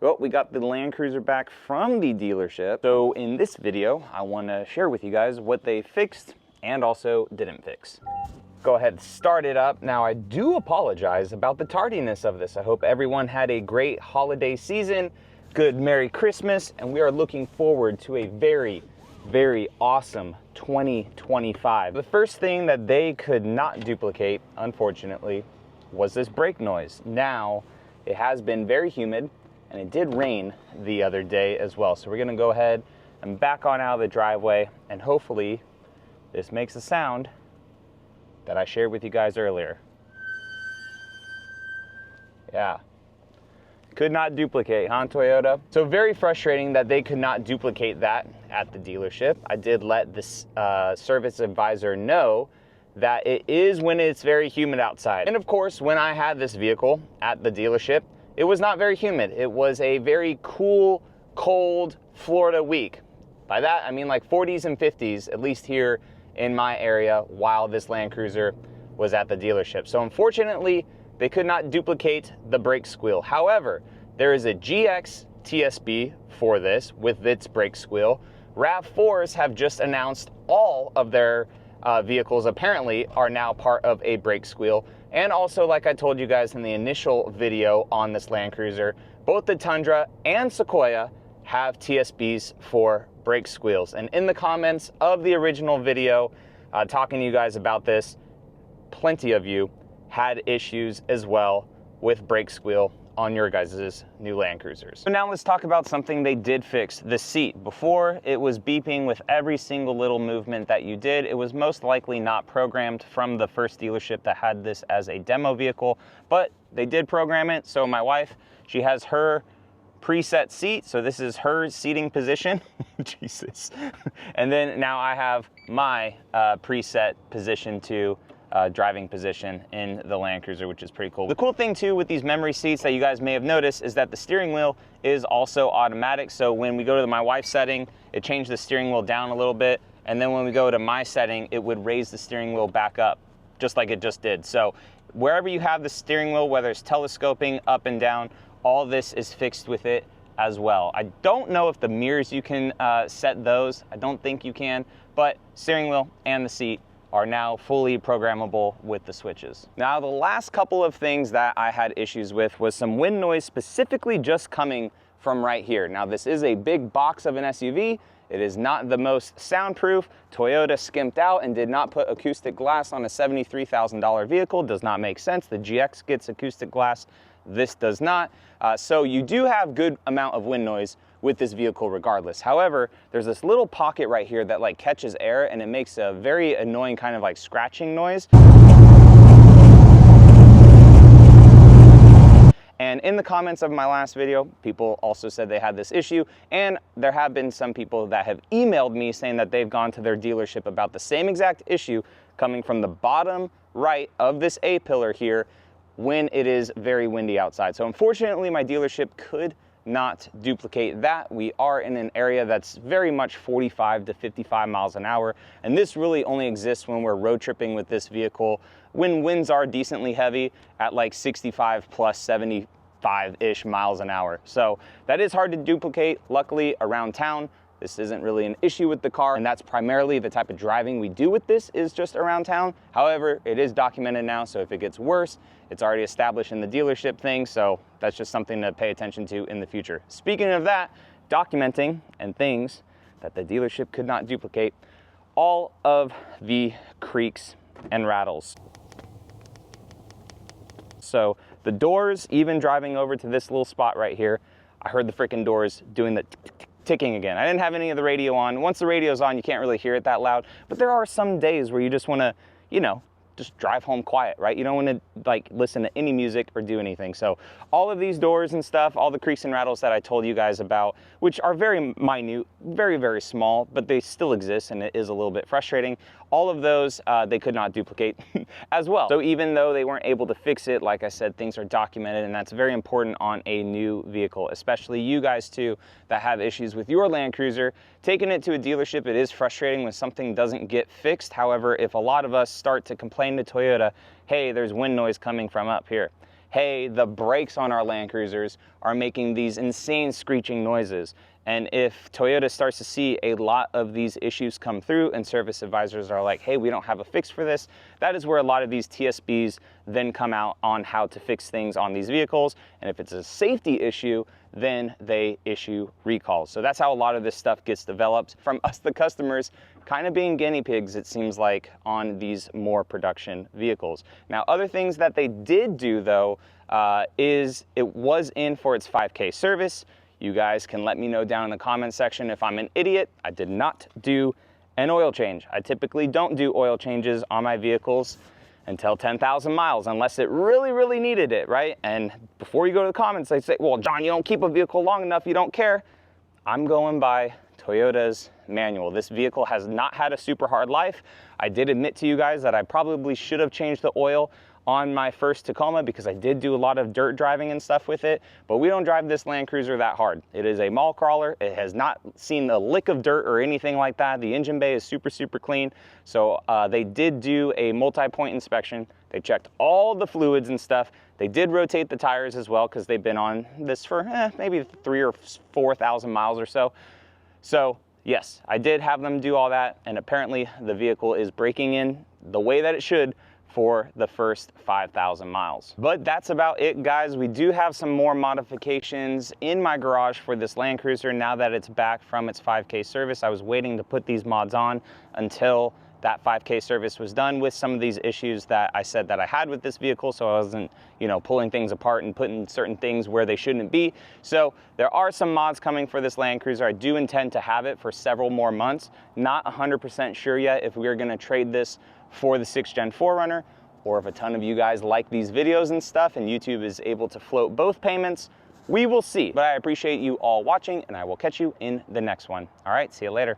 Well, we got the Land Cruiser back from the dealership. So in this video, I want to share with you guys what they fixed and also didn't fix. Go ahead and start it up. Now, I do apologize about the tardiness of this. I hope everyone had a great holiday season, good Merry Christmas, and we are looking forward to a very awesome 2025. The first thing that they could not duplicate, unfortunately, was this brake noise. Now, it has been very humid, and it did rain the other day as well. So we're gonna go ahead and back on out of the driveway, and hopefully this makes a sound that I shared with you guys earlier. Yeah. Could not duplicate, huh, Toyota? So very frustrating that they could not duplicate that at the dealership. I did let this service advisor know that it is when it's very humid outside. And of course, when I had this vehicle at the dealership, it was not very humid. It was a very cool, cold Florida week. By that, I mean like 40s and 50s, at least here in my area, while this Land Cruiser was at the dealership. So unfortunately, they could not duplicate the brake squeal. However, there is a GX TSB for this with its brake squeal. RAV4s have just announced all of their vehicles apparently are now part of a brake squeal. And also, like I told you guys in the initial video on this Land Cruiser, both the Tundra and Sequoia have TSBs for brake squeals. And in the comments of the original video, talking to you guys about this, plenty of you had issues as well with brake squeal on your guys' new Land Cruisers. So now let's talk about something they did fix, the seat. Before, it was beeping with every single little movement that you did. It was most likely not programmed from the first dealership that had this as a demo vehicle, but they did program it. So my wife, she has her preset seat. So this is her seating position. Jesus. And then now I have my preset position to driving position in the Land Cruiser, which is pretty cool. The cool thing too with these memory seats that you guys may have noticed is that the steering wheel is also automatic. So when we go to my wife's setting, it changed the steering wheel down a little bit. And then when we go to my setting, it would raise the steering wheel back up, just like it just did. So wherever you have the steering wheel, whether it's telescoping up and down, all this is fixed with it as well. I don't know if the mirrors you can set those. I don't think you can, but steering wheel and the seat are now fully programmable with the switches. Now, the last couple of things that I had issues with was some wind noise, specifically just coming from right here. Now, this is a big box of an SUV. It is not the most soundproof. Toyota skimped out and did not put acoustic glass on a $73,000 vehicle. Does not make sense. The GX gets acoustic glass. This does not. So you do have good amount of wind noise with this vehicle regardless. However, there's this little pocket right here that like catches air and it makes a very annoying kind of like scratching noise. And in the comments of my last video, people also said they had this issue, and there have been some people that have emailed me saying that they've gone to their dealership about the same exact issue coming from the bottom right of this A-pillar here when it is very windy outside. So unfortunately, my dealership could not duplicate that. We are in an area that's very much 45 to 55 miles an hour, and this really only exists when we're road tripping with this vehicle, when winds are decently heavy at like 65 plus 75-ish miles an hour. So that is hard to duplicate. Luckily, around town, this isn't really an issue with the car, and that's primarily the type of driving we do with this is just around town. However, it is documented now, so if it gets worse, it's already established in the dealership thing, so that's just something to pay attention to in the future. Speaking of that, documenting and things that the dealership could not duplicate, all of the creaks and rattles. So the doors, even driving over to this little spot right here, I heard the freaking doors doing the ticking again. I didn't have any of the radio on. Once the radio's on, you can't really hear it that loud, but there are some days where you just want to, you know, just drive home quiet, right? You don't want to like listen to any music or do anything. So all of these doors and stuff, all the creaks and rattles that I told you guys about, which are very minute, very small, but they still exist and it is a little bit frustrating. All of those, they could not duplicate as well. So even though they weren't able to fix it, like I said, things are documented, and that's very important on a new vehicle, especially you guys too that have issues with your Land Cruiser. Taking it to a dealership, it is frustrating when something doesn't get fixed. However, if a lot of us start to complain to Toyota, hey, there's wind noise coming from up here. hey, the brakes on our Land Cruisers are making these insane screeching noises. And if Toyota starts to see a lot of these issues come through and service advisors are like, hey, we don't have a fix for this, that is where a lot of these TSBs then come out on how to fix things on these vehicles. And if it's a safety issue, then they issue recalls. So that's how a lot of this stuff gets developed from us, the customers, kind of being guinea pigs, it seems like, on these more production vehicles. Now, other things that they did do, though, is it was in for its 5K service. You guys can let me know down in the comment section if I'm an idiot. I did not do an oil change. I typically don't do oil changes on my vehicles until 10,000 miles, unless it really, really needed it, right? And before you go to the comments, they say, well, John, you don't keep a vehicle long enough, you don't care. I'm going by Toyota's manual. This vehicle has not had a super hard life. I did admit to you guys that I probably should have changed the oil on my first Tacoma because I did do a lot of dirt driving and stuff with it, but we don't drive this Land Cruiser that hard. It is a mall crawler. It has not seen a lick of dirt or anything like that. The engine bay is super, super clean. So they did do a multi-point inspection. They checked all the fluids and stuff. They did rotate the tires as well because they've been on this for maybe 3,000 or 4,000 miles or so. So yes, I did have them do all that, and apparently the vehicle is braking in the way that it should for the first 5,000 miles. But that's about it, guys. We do have some more modifications in my garage for this Land Cruiser now that it's back from its 5K service. I was waiting to put these mods on until that 5K service was done with some of these issues that I said that I had with this vehicle, so I wasn't, you know, pulling things apart and putting certain things where they shouldn't be. So there are some mods coming for this Land Cruiser. I do intend to have it for several more months. Not 100% sure yet if we're gonna trade this for the 6th Gen 4Runner, or if a ton of you guys like these videos and stuff and YouTube is able to float both payments. We will see. But I appreciate you all watching, and I will catch you in the next one. All right, see you later.